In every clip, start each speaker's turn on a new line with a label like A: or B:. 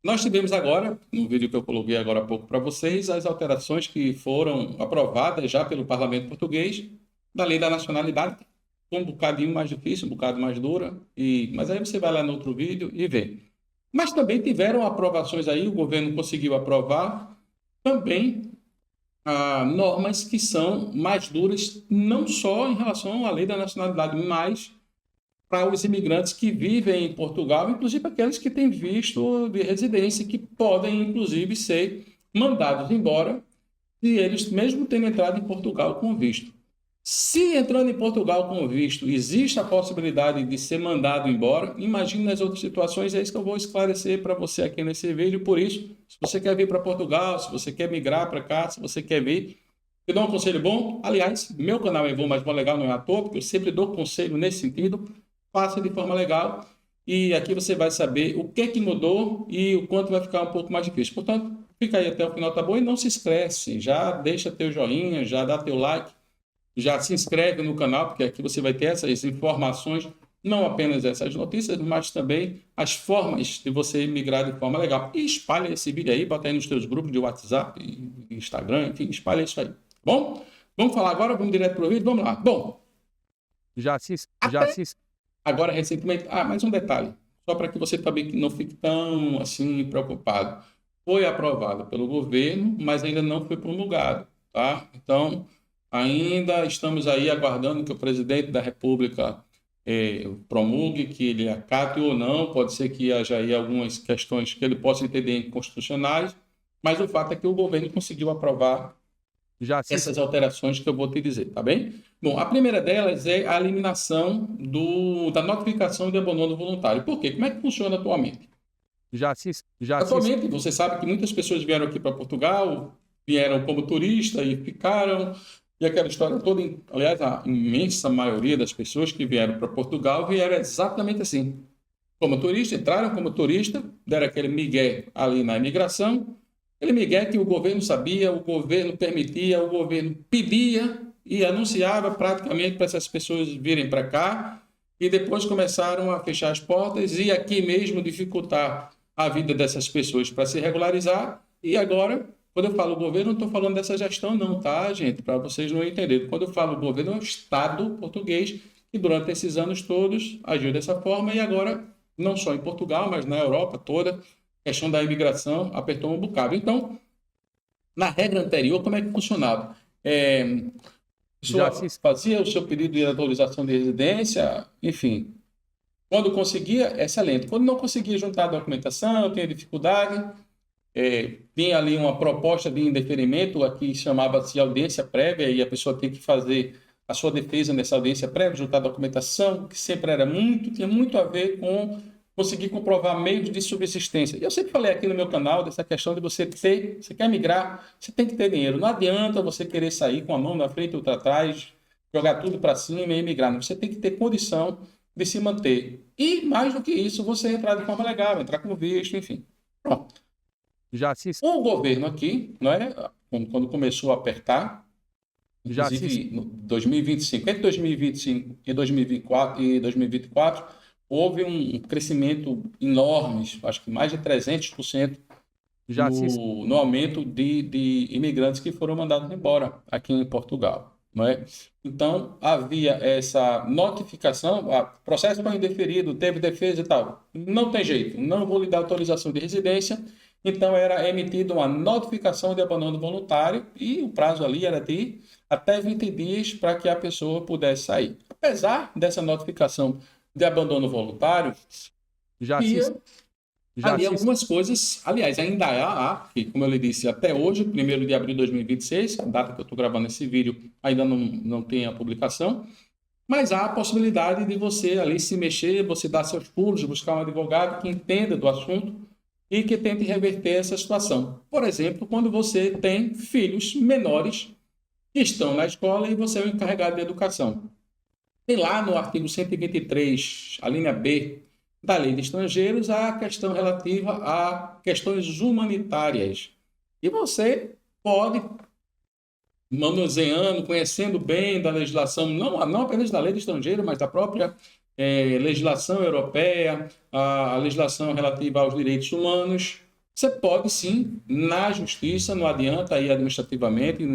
A: Nós tivemos agora, no vídeo que eu coloquei agora há pouco para vocês, as alterações que foram aprovadas já pelo Parlamento Português da Lei da Nacionalidade, um bocadinho mais difícil, um bocado mais dura, mas aí você vai lá no outro vídeo e vê. Mas também tiveram aprovações aí, o governo conseguiu aprovar também normas que são mais duras, não só em relação à Lei da Nacionalidade, mas para os imigrantes que vivem em Portugal, inclusive aqueles que têm visto de residência, que podem, inclusive, ser mandados embora se eles, mesmo tendo entrado em Portugal com visto. Se entrando em Portugal com visto, existe a possibilidade de ser mandado embora, imagine nas outras situações, é isso que eu vou esclarecer para você aqui nesse vídeo. Por isso, se você quer vir para Portugal, se você quer migrar para cá, se você quer vir, eu dou um conselho bom. Aliás, meu canal é Voo Mais Bom Legal, não é à toa, porque eu sempre dou conselho nesse sentido. Faça de forma legal e aqui você vai saber o que mudou e o quanto vai ficar um pouco mais difícil. Portanto, fica aí até o final, tá bom? E não se esquece, já deixa teu joinha, já dá teu like, já se inscreve no canal, porque aqui você vai ter essas informações, não apenas essas notícias, mas também as formas de você migrar de forma legal. E espalha esse vídeo aí, bota aí nos teus grupos de WhatsApp, Instagram, enfim, espalha isso aí. Bom, vamos falar agora, vamos direto para o vídeo, vamos lá. Bom, até agora, recentemente, mais um detalhe, só para que você também não fique tão assim preocupado. Foi aprovado pelo governo, mas ainda não foi promulgado, tá? Então, ainda estamos aí aguardando que o presidente da República promulgue, que ele acate ou não. Pode ser que haja aí algumas questões que ele possa entender inconstitucionais, mas o fato é que o governo conseguiu aprovar essas alterações que eu vou te dizer, tá bem? Bom, a primeira delas é a eliminação da notificação de abandono voluntário. Por quê? Como é que funciona atualmente? Atualmente, você sabe que muitas pessoas vieram aqui para Portugal, vieram como turista e ficaram, e aquela história toda, aliás, a imensa maioria das pessoas que vieram para Portugal vieram exatamente assim. Como turista, entraram como turista, deram aquele migué ali na imigração, aquele migué que o governo sabia, o governo permitia, o governo pedia e anunciava praticamente para essas pessoas virem para cá, e depois começaram a fechar as portas e aqui mesmo dificultar a vida dessas pessoas para se regularizar. E agora, quando eu falo governo, não estou falando dessa gestão não, tá, gente? Para vocês não entenderem. Quando eu falo governo, é o Estado português, que durante esses anos todos agiu dessa forma e agora, não só em Portugal, mas na Europa toda, a questão da imigração apertou um bocado. Então, na regra anterior, como é que funcionava? A pessoa fazia o seu pedido de atualização de residência, enfim. Quando conseguia, excelente. Quando não conseguia juntar a documentação, tinha dificuldade, tinha ali uma proposta de indeferimento, aqui chamava-se audiência prévia, e a pessoa tinha que fazer a sua defesa nessa audiência prévia, juntar a documentação, que sempre tinha muito a ver com conseguir comprovar meios de subsistência. E eu sempre falei aqui no meu canal dessa questão de você quer migrar, você tem que ter dinheiro. Não adianta você querer sair com a mão na frente e outra atrás, jogar tudo para cima e migrar. Você tem que ter condição de se manter. E, mais do que isso, você entrar de forma legal, entrar com visto, enfim. Pronto. O governo aqui, não é, quando começou a apertar, inclusive em 2025, entre 2025 e 2024, houve um crescimento enorme, acho que mais de 300% no aumento de imigrantes que foram mandados embora aqui em Portugal. Não é? Então, havia essa notificação, processo foi indeferido, teve defesa e tal. Não tem jeito, não vou lhe dar autorização de residência. Então, era emitida uma notificação de abandono voluntário e o prazo ali era de até 20 dias para que a pessoa pudesse sair. Apesar dessa notificação de abandono voluntário, ali algumas coisas, aliás, ainda há, que, como eu lhe disse, até hoje, 1º de abril de 2026, a data que eu estou gravando esse vídeo, ainda não tem a publicação, mas há a possibilidade de você ali se mexer, você dar seus pulos, buscar um advogado que entenda do assunto e que tente reverter essa situação. Por exemplo, quando você tem filhos menores que estão na escola e você é o encarregado de educação. Tem lá no artigo 123, a linha B, da Lei de Estrangeiros, a questão relativa a questões humanitárias. E você pode, manuseando, conhecendo bem da legislação, não apenas da Lei de Estrangeiro, mas da própria legislação europeia, a legislação relativa aos direitos humanos, Você pode sim, na justiça, não adianta ir administrativamente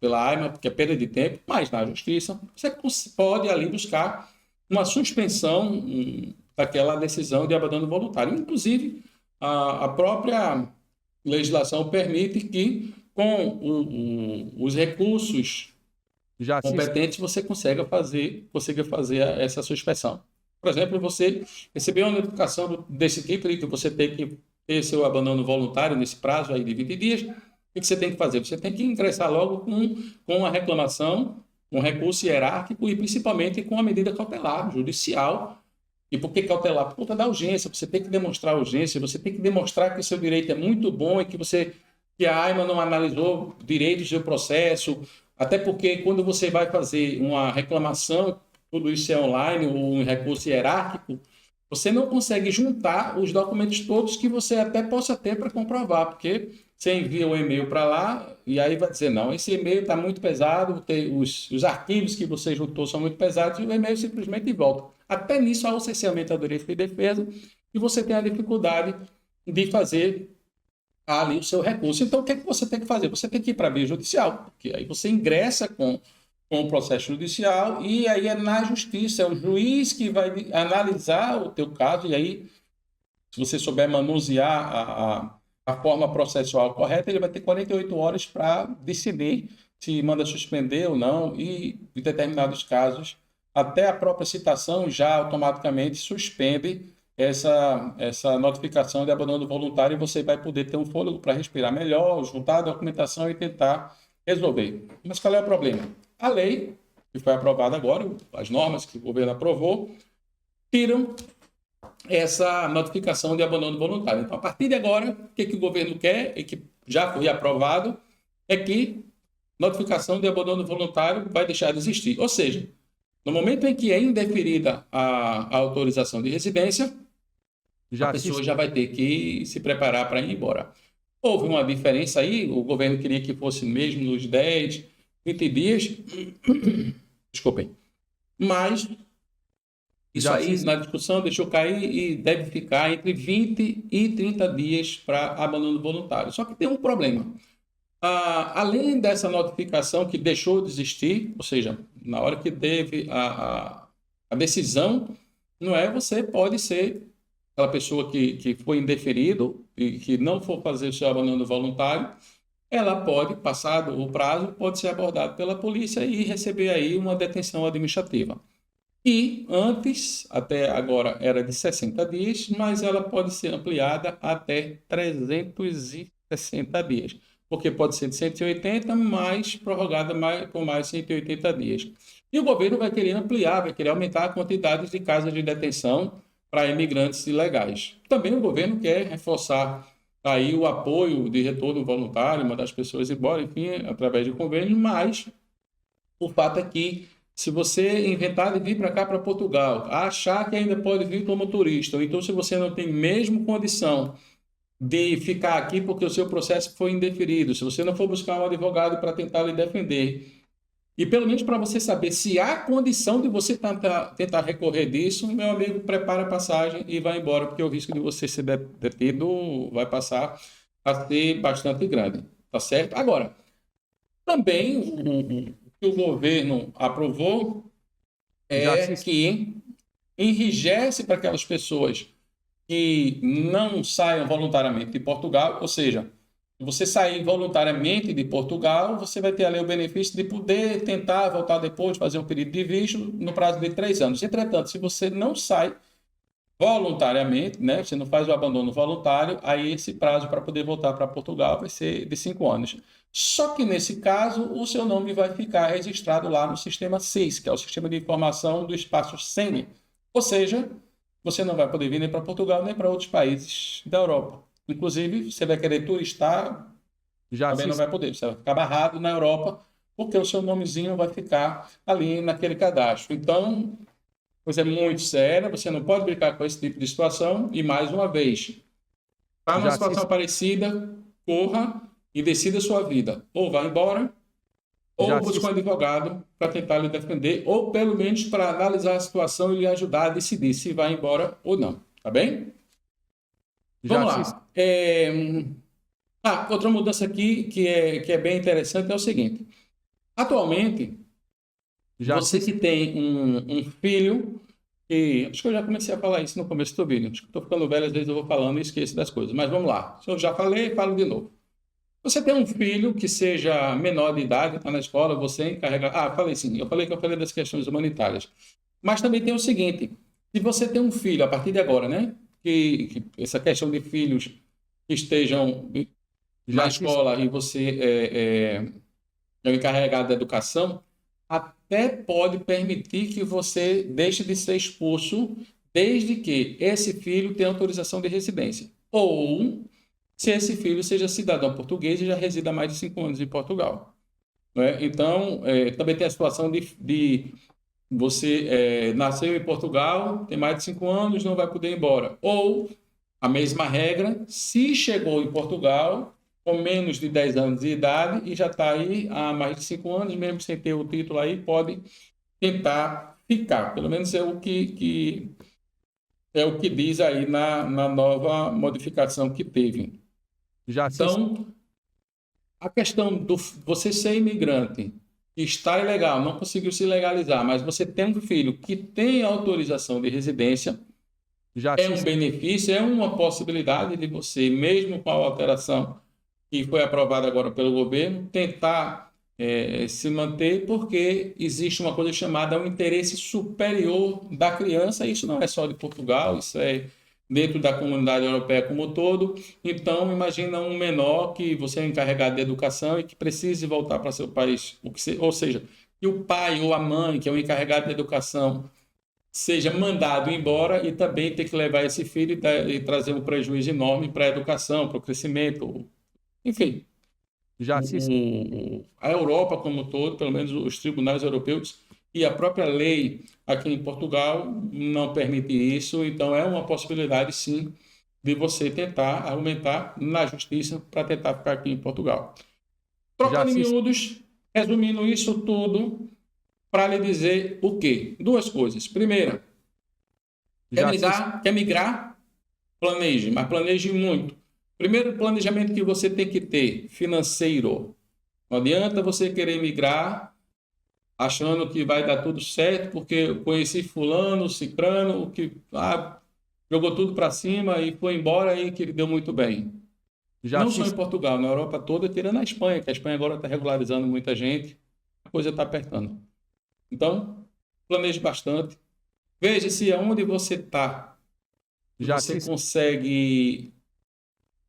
A: pela AIMA, porque é perda de tempo, mas na justiça você pode ali buscar uma suspensão daquela decisão de abandono voluntário. Inclusive, a própria legislação permite que, com os recursos
B: Já se
A: competentes, você consiga fazer essa suspensão. Por exemplo, você recebeu uma notificação desse tipo, de que você tem que ter seu abandono voluntário nesse prazo aí de 20 dias, o que você tem que fazer? Você tem que ingressar logo com a reclamação, um recurso hierárquico e principalmente com a medida cautelar, judicial. E por que cautelar? Por conta da urgência. Você tem que demonstrar a urgência, você tem que demonstrar que o seu direito é muito bom e que a AIMA não analisou direitos do processo, até porque quando você vai fazer uma reclamação, tudo isso é online, um recurso hierárquico, você não consegue juntar os documentos todos que você até possa ter para comprovar, porque você envia o e-mail para lá e aí vai dizer, não, esse e-mail está muito pesado, os arquivos que você juntou são muito pesados e o e-mail simplesmente volta. Até nisso há o cerceamento ao direito de defesa e você tem a dificuldade de fazer ali o seu recurso. Então, o que é que você tem que fazer? Você tem que ir para a via judicial, porque aí você ingressa com o processo judicial e aí é na justiça, é o juiz que vai analisar o teu caso e aí, se você souber manusear a forma processual correta, ele vai ter 48 horas para decidir se manda suspender ou não e, em determinados casos, até a própria citação já automaticamente suspende essa notificação de abandono voluntário e você vai poder ter um fôlego para respirar melhor, juntar a documentação e tentar resolver. Mas qual é o problema? A lei, que foi aprovada agora, as normas que o governo aprovou, tiram essa notificação de abandono voluntário. Então, a partir de agora, o que o governo quer, e que já foi aprovado, é que notificação de abandono voluntário vai deixar de existir. Ou seja, no momento em que é indeferida a autorização de residência, a pessoa já vai ter que se preparar para ir embora. Houve uma diferença aí, o governo queria que fosse mesmo nos 10, 20 dias, desculpem, mas isso aí na discussão deixou cair e deve ficar entre 20 e 30 dias para abandono voluntário. Só que tem um problema. Além dessa notificação que deixou de existir, ou seja, na hora que teve a decisão, não é, você pode ser aquela pessoa que foi indeferido e que não for fazer o seu abandono voluntário, ela pode, passado o prazo, pode ser abordada pela polícia e receber aí uma detenção administrativa. E antes, até agora era de 60 dias, mas ela pode ser ampliada até 360 dias, porque pode ser de 180, mas prorrogada por mais 180 dias. E o governo vai querer ampliar, vai querer aumentar a quantidade de casas de detenção para imigrantes ilegais. Também o governo quer reforçar aí o apoio de retorno voluntário, mandar as pessoas embora, enfim, através de convênio, mas o fato é que se você inventar de vir para cá, para Portugal, achar que ainda pode vir como turista, ou então se você não tem mesmo condição de ficar aqui porque o seu processo foi indeferido, se você não for buscar um advogado para tentar lhe defender, e pelo menos para você saber se há condição de você tentar recorrer disso, meu amigo, prepara a passagem e vai embora, porque o risco de você ser detido vai passar a ser bastante grande, tá certo? Agora, também o que o governo aprovou é que enrijece para aquelas pessoas que não saiam voluntariamente de Portugal, ou seja, se você sair voluntariamente de Portugal, você vai ter ali o benefício de poder tentar voltar depois, fazer um pedido de visto no prazo de 3 anos. Entretanto, se você não sai voluntariamente, né, você não faz o abandono voluntário, aí esse prazo para poder voltar para Portugal vai ser de 5 anos. Só que nesse caso, o seu nome vai ficar registrado lá no sistema SIS, que é o Sistema de Informação do Espaço Schengen. Ou seja, você não vai poder vir nem para Portugal nem para outros países da Europa. Inclusive, você vai querer turistar, também não vai poder. Você vai ficar barrado na Europa, porque o seu nomezinho vai ficar ali naquele cadastro. Então, coisa é muito séria, você não pode brincar com esse tipo de situação. E, mais uma vez, está numa situação parecida, corra e decida a sua vida. Ou vá embora, ou busque um advogado para tentar lhe defender, ou pelo menos para analisar a situação e lhe ajudar a decidir se vai embora ou não. Tá bem? Vamos lá. Outra mudança aqui que é bem interessante é o seguinte. Atualmente, você que tem um filho, que acho que eu já comecei a falar isso no começo do vídeo, acho que estou ficando velho, às vezes eu vou falando e esqueço das coisas, mas vamos lá. Se eu já falei, falo de novo. Você tem um filho que seja menor de idade, está na escola, você encarrega... falei sim, eu falei das questões humanitárias. Mas também tem o seguinte, se você tem um filho, a partir de agora, né, que essa questão de filhos que estejam na escola e você é o encarregado da educação, até pode permitir que você deixe de ser expulso desde que esse filho tenha autorização de residência. Ou se esse filho seja cidadão português e já resida há mais de 5 anos em Portugal. Né? Então, também tem a situação de você nasceu em Portugal, tem mais de 5 anos, não vai poder ir embora. Ou a mesma regra, se chegou em Portugal com menos de 10 anos de idade e já está aí há mais de 5 anos, mesmo sem ter o título aí, pode tentar ficar. Pelo menos é o que diz aí na nova modificação que teve. Então, a questão do você ser imigrante, está ilegal, não conseguiu se legalizar, mas você tem um filho que tem autorização de residência, um benefício, é uma possibilidade de você, mesmo com a alteração que foi aprovada agora pelo governo, tentar se manter, porque existe uma coisa chamada o interesse superior da criança. Isso não é só de Portugal, isso é dentro da comunidade europeia como um todo. Então, imagina um menor que você é encarregado de educação e que precise voltar para seu país, ou seja, que o pai ou a mãe, que é o encarregado de educação, seja mandado embora e também ter que levar esse filho e trazer um prejuízo enorme para a educação, para o crescimento, enfim. A Europa como um todo, pelo menos os tribunais europeus e a própria lei aqui em Portugal não permite isso, então é uma possibilidade sim de você tentar argumentar na justiça para tentar ficar aqui em Portugal. Trocando em miúdos, resumindo isso tudo, para lhe dizer o quê? 2 coisas. Primeira, quer migrar? Planeje, mas planeje muito. Primeiro planejamento que você tem que ter, financeiro. Não adianta você querer migrar achando que vai dar tudo certo, porque eu conheci fulano, cicrano, que jogou tudo para cima e foi embora e que deu muito bem. Não só em Portugal, na Europa toda, tirando a Espanha, que a Espanha agora está regularizando muita gente, a coisa está apertando. Então, planeje bastante. Veja se aonde você está, você consegue...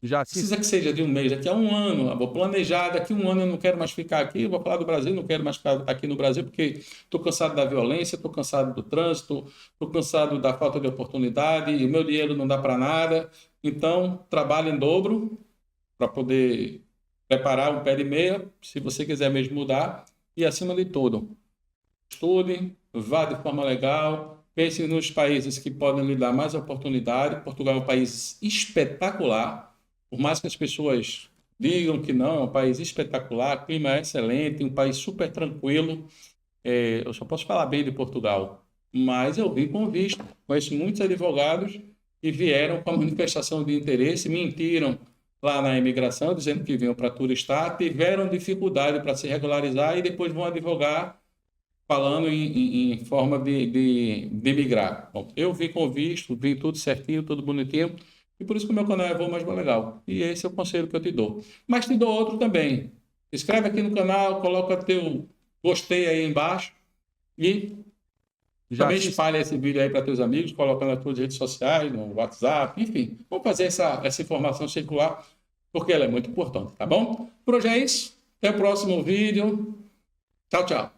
A: Precisa que seja de um mês, daqui a 1 ano. Eu vou planejar, daqui a 1 ano eu não quero mais ficar aqui, eu vou falar do Brasil, não quero mais ficar aqui no Brasil, porque estou cansado da violência, estou cansado do trânsito, estou cansado da falta de oportunidade, o meu dinheiro não dá para nada. Então, trabalhe em dobro para poder preparar um pé de meia, se você quiser mesmo mudar. E, acima de tudo, estude, vá de forma legal, pense nos países que podem lhe dar mais oportunidade. Portugal é um país espetacular. Por mais que as pessoas digam que não, é um país espetacular, o clima é excelente, um país super tranquilo. Eu só posso falar bem de Portugal, mas eu vim com visto. Conheço muitos advogados que vieram com a manifestação de interesse, mentiram lá na imigração, dizendo que vinham para turistar, tiveram dificuldade para se regularizar e depois vão advogar falando em forma de migrar. Bom, eu vim com visto, vim tudo certinho, tudo bonitinho. E por isso que o meu canal é Voo Mais Legal. E esse é o conselho que eu te dou. Mas te dou outro também. Inscreve aqui no canal, coloca teu gostei aí embaixo e também espalha esse vídeo aí para teus amigos, coloca nas tuas redes sociais, no WhatsApp, enfim. Vamos fazer essa informação circular, porque ela é muito importante, tá bom? Por hoje é isso. Até o próximo vídeo. Tchau, tchau.